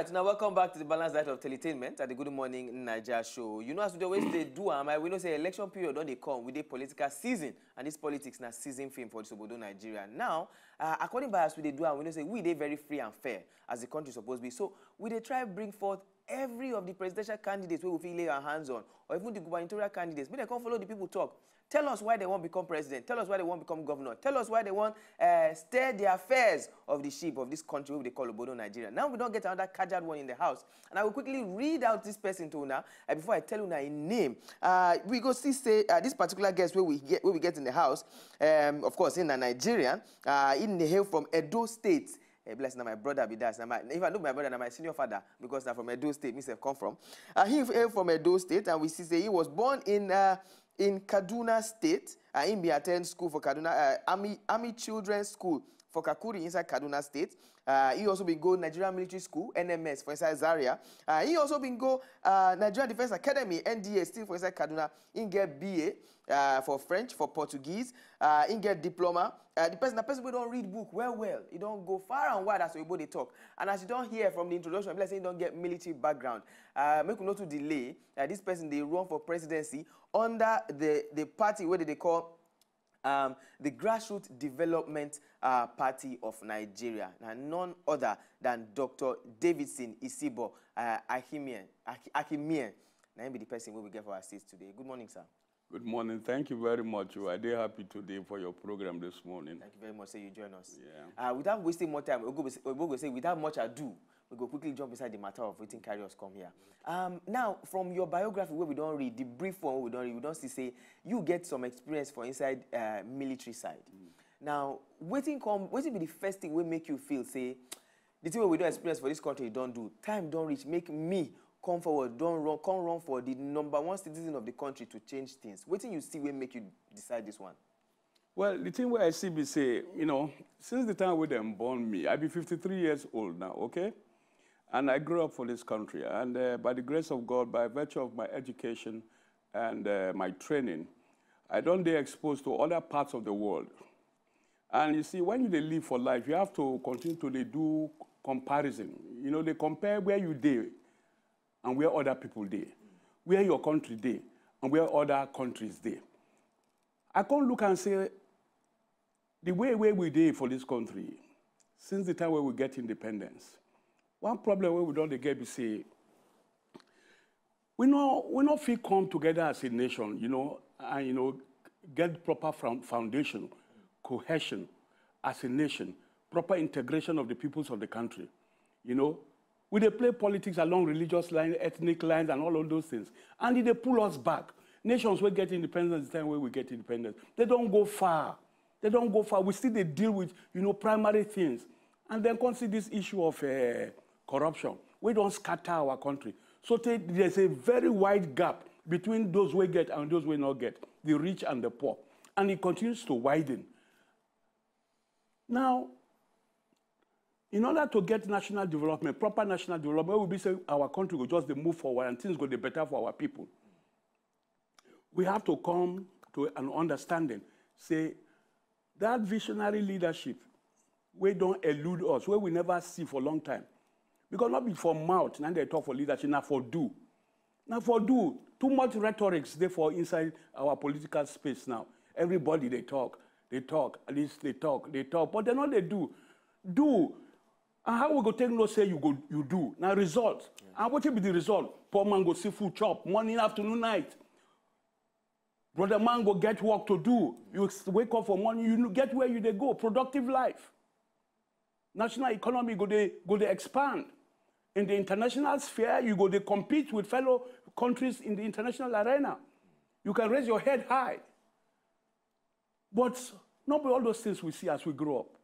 right, now welcome back to the Balanced Diet of Teletainment at the Good Morning Niger show. You know, as we always do, we know say election period don't they come with the political season, and this politics na season film for the Obodo Nigeria. Now, according by us we they do, we know say we they very free and fair as the country supposed to be. So we they try bring forth every of the presidential candidates where we feel lay our hands on, or even the gubernatorial candidates. But they can't follow the people talk. Tell us why they want to become president. Tell us why they want to become governor. Tell us why they want steer the affairs of the ship of this country, what they call Obodo Nigeria. Now we don't get another casual one in the house. And I will quickly read out this person to now before I tell you now a name. We go see say this particular guest where we get in the house, of course, in a Nigerian, in the hail from Edo State. Bless now my brother be that. If I know my brother, now my senior father, because now from Edo State, myself come from. He hail from Edo State, and we see say he was born in Kaduna State. He attend school for Kaduna, Army Children's School for Kakuri inside Kaduna State. He also been go Nigerian Military School, NMS, for inside Zaria. He also been go Nigerian Defense Academy, NDA, still for inside Kaduna. He get BA for French, for Portuguese. He get diploma. The person who don't read book well. He don't go far and wide as we both talk. And as you don't hear from the introduction, let's say he don't get military background. Make you not to delay. This person, they run for presidency under the party, what they call the Grassroots Development Party of Nigeria, and none other than Dr. Davidson Isibor, Akhimien. Now, be the person we will get for our seats today. Good morning, sir. Good morning. Thank you very much. We are very happy today for your program this morning. Thank you very much, sir. You join us. Yeah. Without wasting more time, we'll go say without much ado, we go quickly jump inside the matter of waiting carry us come here. Now, from your biography where we don't read, the brief one we don't read, we don't see say you get some experience for inside military side. Now, waiting be the first thing will make you feel say the thing we don't experience for this country don't do. Time don't reach, make me come forward, come run for the #1 citizen of the country to change things. What thing you see will make you decide this one? Well, the thing where I see be say, you know, since the time when they born me, I be 53 years old now, okay? And I grew up for this country. And by the grace of God, by virtue of my education and my training, I don't get exposed to other parts of the world. And you see, when you live for life, you have to continue to do comparison. You know, they compare where you did and where other people did, where your country did, and where other countries did. I can't look and say, the way we did for this country, since the time where we get independence, one problem where we don't get is say, we not feel come together as a nation, you know, and you know, get proper foundation, cohesion as a nation, proper integration of the peoples of the country, you know. We they play politics along religious lines, ethnic lines, and all of those things. And they pull us back. Nations will get independence the time where we get independence. They don't go far. They don't go far. We still they deal with, you know, primary things. And then consider this issue of corruption. We don't scatter our country. So there's a very wide gap between those we get and those we not get, the rich and the poor. And it continues to widen. Now, in order to get national development, proper national development, we be saying our country will just move forward and things will be better for our people. We have to come to an understanding. Say, that visionary leadership, we don't elude us, where we never see for a long time. Because not be for mouth, now they talk for leadership, now for do. Now for do. Too much rhetoric is therefore inside our political space now. Everybody, they talk, at least they talk, but they know they do. Do. And how we go take no say you do. Now result. Yes. And what will be the result? Poor man go see food chop, morning, afternoon, night. Brother man go get work to do. You wake up for morning, you get where you they go. Productive life. National economy go they expand. In the international sphere, you go they compete with fellow countries in the international arena. You can raise your head high. But not all those things we see as we grow up.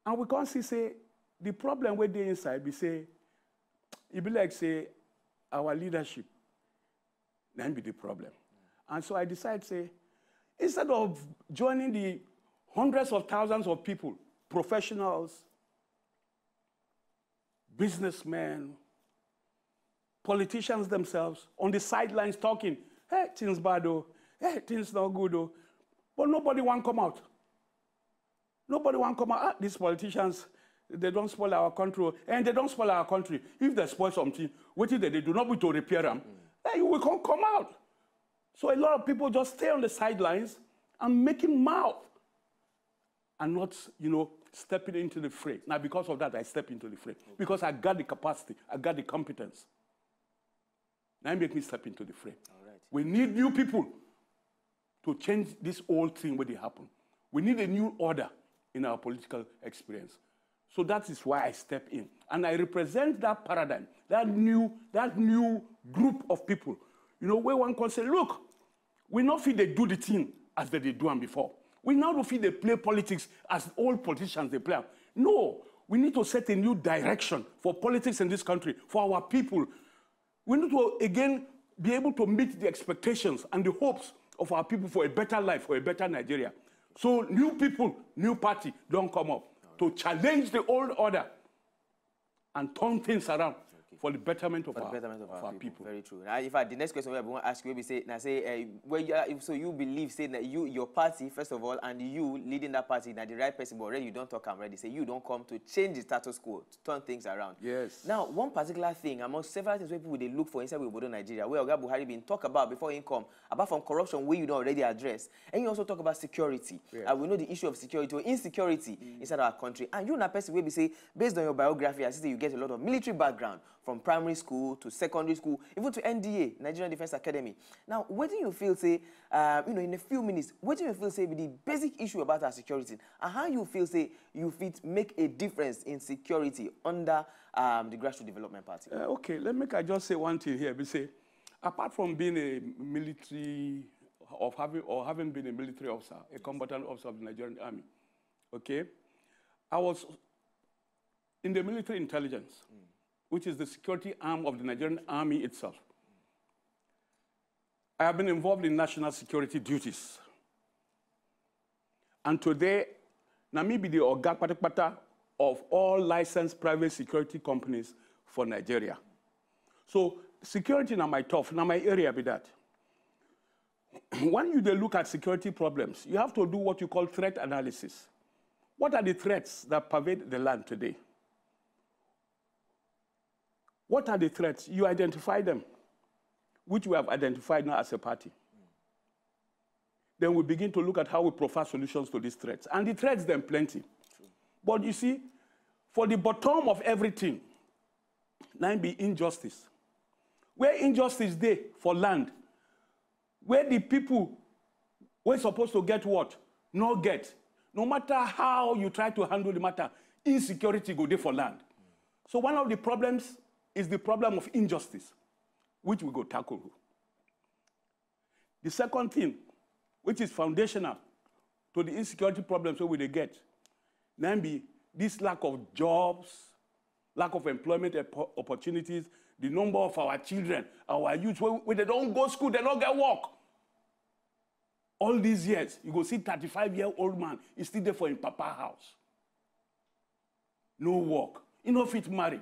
And we can't see, say, the problem where they inside, we say, it be like, say, our leadership, then be the problem. And so I decided, say, instead of joining the hundreds of thousands of people, professionals, businessmen, politicians themselves, on the sidelines talking, hey, things bad, oh, hey, things not good, oh, but nobody want to come out. Nobody want to come out. These politicians, they don't spoil our country. And they don't spoil our country. If they spoil something, what is it they do not be to repair them, then we can't come out. So a lot of people just stay on the sidelines and making mouth and not, stepping into the fray. Now, because of that, I step into the fray. Because I got the capacity, I got the competence. Now, it make me step into the fray. All right. We need new people to change this old thing when it happen. We need a new order in our political experience. So that is why I step in. And I represent that paradigm, that new group of people, where one can say, look, we not feel they do the thing as they do them before. We now don't feel they play politics as old politicians they play. No, we need to set a new direction for politics in this country, for our people. We need to, again, be able to meet the expectations and the hopes of our people for a better life, for a better Nigeria. So new people, new party don't come up to challenge the old order and turn things around for the betterment of our people. Very true. Now, in fact, the next question we want to ask you will be so you believe, say that your party, first of all, and you leading that party, that the right person, but already you don't talk already. Say you don't come to change the status quo, to turn things around. Yes. Now, one particular thing among several things where people they look for inside Obodo Nigeria, where Oga Buhari been talk about before he come, apart from corruption, where you don't already address, and you also talk about security. Yes. We know the issue of security or insecurity inside our country, and you, na person will be say based on your biography, I see you get a lot of military background. From primary school to secondary school, even to NDA, Nigerian Defense Academy. Now, what do you feel, say, in a few minutes, what do you feel, say, with the basic issue about our security, and how you feel, say, you fit make a difference in security under the Grassroots Development Party? Okay, let me just say one thing here. We say, apart from being a military, having been a military officer, a combatant officer of the Nigerian Army, okay, I was in the military intelligence. Which is the security arm of the Nigerian Army itself. I have been involved in national security duties. And today, Namibia the Oga Patapata of all licensed private security companies for Nigeria. So security na my tough, na my area be that. When you look at security problems, you have to do what you call threat analysis. What are the threats that pervade the land today? What are the threats? You identify them, which we have identified now as a party. Then we begin to look at how we provide solutions to these threats. And the threats, then plenty. True. But you see, for the bottom of everything, now be injustice. Where injustice there for land, where the people were supposed to get what? No get. No matter how you try to handle the matter, insecurity go there for land. So one of the problems is the problem of injustice, which we go tackle. The second thing, which is foundational to the insecurity problems that we get, namely this lack of jobs, lack of employment opportunities, the number of our children, our youth, when they don't go to school, they don't get work. All these years, you go see 35-year-old man, he's still there for his papa house. No work. He no fit marry.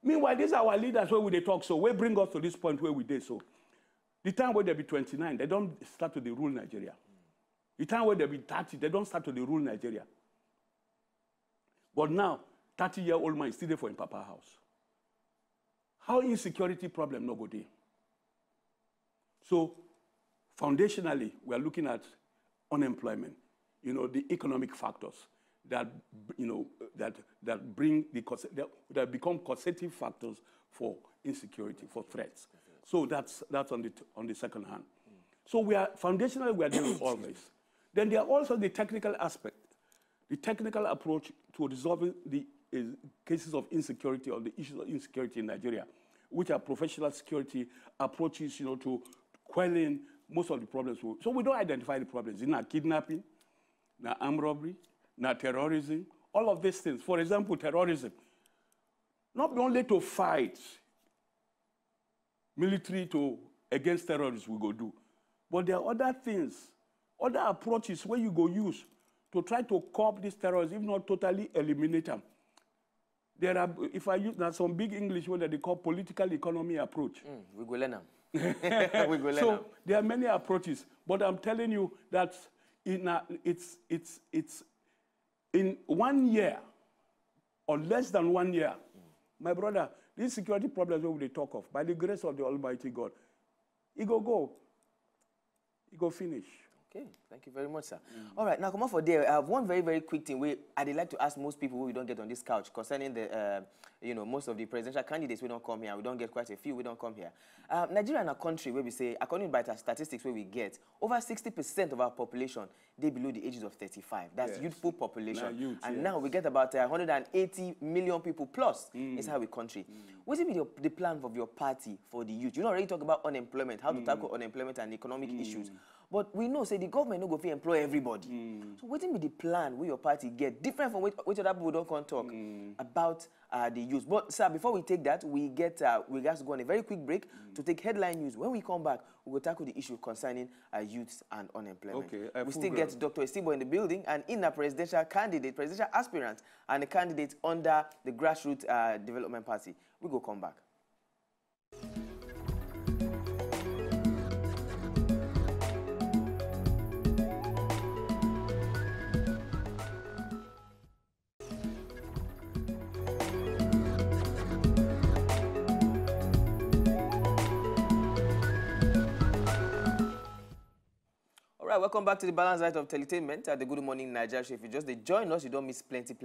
Meanwhile, these are our leaders where they talk, so we bring us to this point where we did so. The time where they be 29, they don't start to rule Nigeria. The time where they be 30, they don't start to rule Nigeria. But now, 30-year-old man is still there for his papa house. How insecurity problem no go there? So, foundationally, we are looking at unemployment, the economic factors that, that bring that become causative factors for insecurity, for threats. So that's on the second hand. So foundationally we are dealing with all this. Then there are also the technical aspect, the technical approach to resolving the cases of insecurity or the issues of insecurity in Nigeria, which are professional security approaches, to quelling most of the problems. So we don't identify the problems. It's not kidnapping, not armed robbery, not terrorism, all of these things. For example, terrorism. Not only to fight military against terrorists we go do, but there are other things, other approaches where you go use to try to curb these terrorists, if not totally eliminate them. There are, if I use some big English word that they call political economy approach. We go learn them. So there are many approaches, but I'm telling you that it's in 1 year, or less than 1 year. My brother, these security problems we will talk of, by the grace of the Almighty God, it go finish. Okay, thank you very much, sir. All right, now come on for there. I have one very, very quick thing I'd like to ask most people who we don't get on this couch concerning the, most of the presidential candidates we don't come here. We don't get quite a few. We don't come here. Nigeria is a country where we say, according to the statistics where we get, over 60% of our population, they below the ages of 35. That's youthful population. Now we get about 180 million people plus inside our country. What is the plan of your party for the youth? You know, already talk about unemployment, how to tackle unemployment and economic issues. But we know, say, the government no go fit employ everybody. So what is the plan where your party get different from which other people don't come talk about the youth? But, sir, before we take that, we got to go on a very quick break to take headline news. When we come back, we will tackle the issue concerning youth and unemployment. Okay, we still get Dr. Isibor in the building, and in a presidential candidate, presidential aspirant, and a candidate under the Grassroots Development Party. We go come back. Welcome back to the Balanced Light of Entertainment at the Good Morning Nigeria show. If you just join us, you don't miss plenty,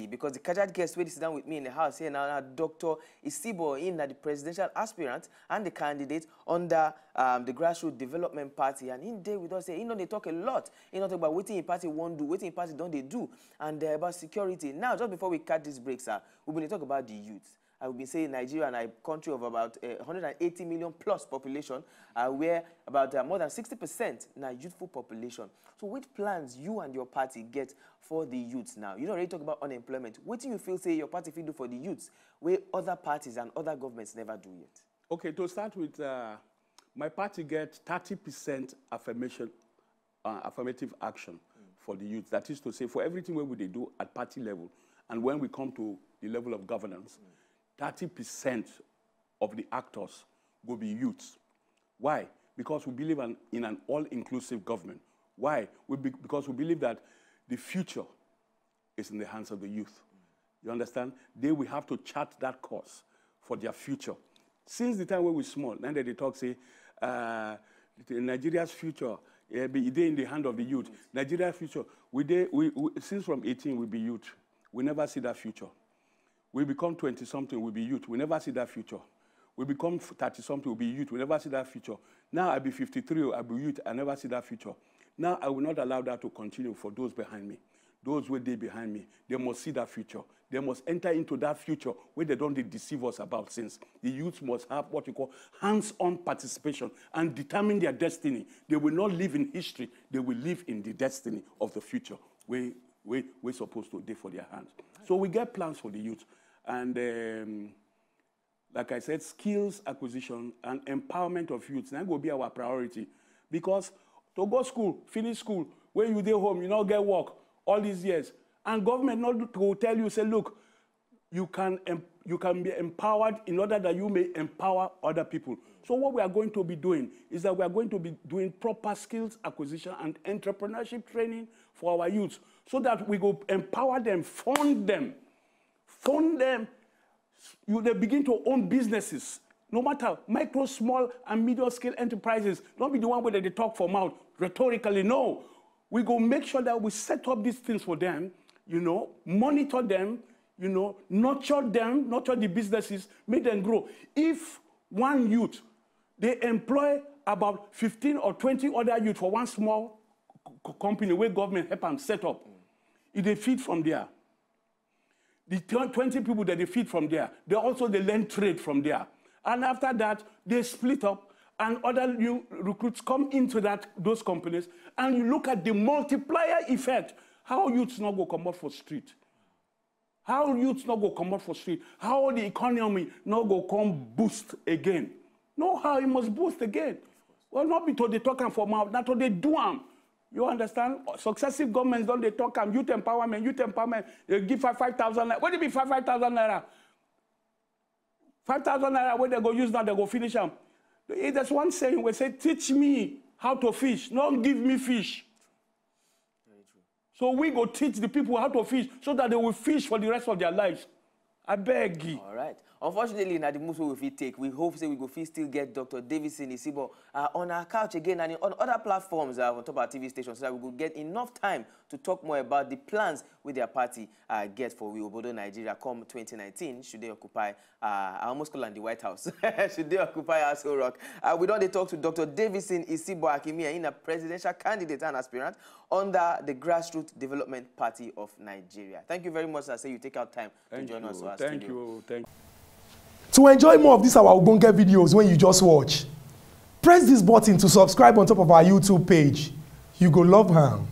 because the casual guest who is down with me in the house here now, Dr. Isibor, in the presidential aspirant and the candidate under the Grassroots Development Party. And in there with us, they talk a lot. Talk about what the party won't do, what the party don't they do, and about security. Now, just before we cut this break, sir, we're going to talk about the youth. I will be saying Nigeria and a country of about 180 million plus population, where about more than 60% now youthful population. So which plans you and your party get for the youths now? You already talk about unemployment. What do you feel, say, your party will do for the youths, where other parties and other governments never do yet? Okay, to start with, my party gets 30% affirmative action for the youth. That is to say, for everything we do at party level, and when we come to the level of governance, 30% of the actors will be youths. Why? Because we believe in an all-inclusive government. Why? Because we believe that the future is in the hands of the youth. You understand? They will have to chart that course for their future. Since the time when we're small, then they talk, say, Nigeria's future be in the hand of the youth. Nigeria's future, since from 18 we be youth. We never see that future. We become 20-something, we'll be youth. We never see that future. We become 30-something, we'll be youth. We never see that future. Now I'll be 53, I'll be youth. I never see that future. Now I will not allow that to continue for those behind me. Those who are behind me, they must see that future. They must enter into that future where they don't deceive us about, since the youth must have what you call hands-on participation and determine their destiny. They will not live in history. They will live in the destiny of the future where we're supposed to do for their hands. So we get plans for the youth. And like I said, skills acquisition and empowerment of youth, that will be our priority. Because to go school, finish school, when you stay home, you not get work all these years. And government not to tell you, say, look, you can be empowered in order that you may empower other people. So what we are going to be doing is that we are going to be doing proper skills acquisition and entrepreneurship training for our youth, so that we go empower them, fund them, they begin to own businesses. No matter micro, small, and medium-scale enterprises. Don't be the one where they talk for mouth rhetorically. No. We go make sure that we set up these things for them, monitor them, nurture them, nurture the businesses, make them grow. If one youth, they employ about 15 or 20 other youth for one small company where government help them set up, if they feed from there, the 20 people that they feed from there, they learn trade from there. And after that, they split up, and other new recruits come into those companies, and you look at the multiplier effect. How youths not go come out for street? How youths not go come out for street? How the economy not go come boost again? No, how it must boost again. Well, not be to they talk for mouth, not to they do them. You understand? Successive governments don't they talk youth empowerment. They give 5,000 naira. What do you mean 5,000 naira? 5,000 naira, where they go use now, they go finish them. There's one saying we say, teach me how to fish, don't give me fish. So we go teach the people how to fish so that they will fish for the rest of their lives. I beg you. All right. Unfortunately, na the moves we fit take. We hope say we go fit still get Dr. Davidson Isibor on our couch again and on other platforms on top of our TV stations so that we will get enough time to talk more about the plans with their party get for we Obodo Nigeria come 2019. Should they occupy? I almost call them the White House. Should they occupy Aso Rock? We don't talk to Dr. Davidson Isibor Akhimien, in a presidential candidate and aspirant under the Grassroots Development Party of Nigeria. Thank you very much. I say you take out time to join us. Thank you. To enjoy more of these our Ogbonge videos when you just watch, press this button to subscribe on top of our YouTube page. You go love am.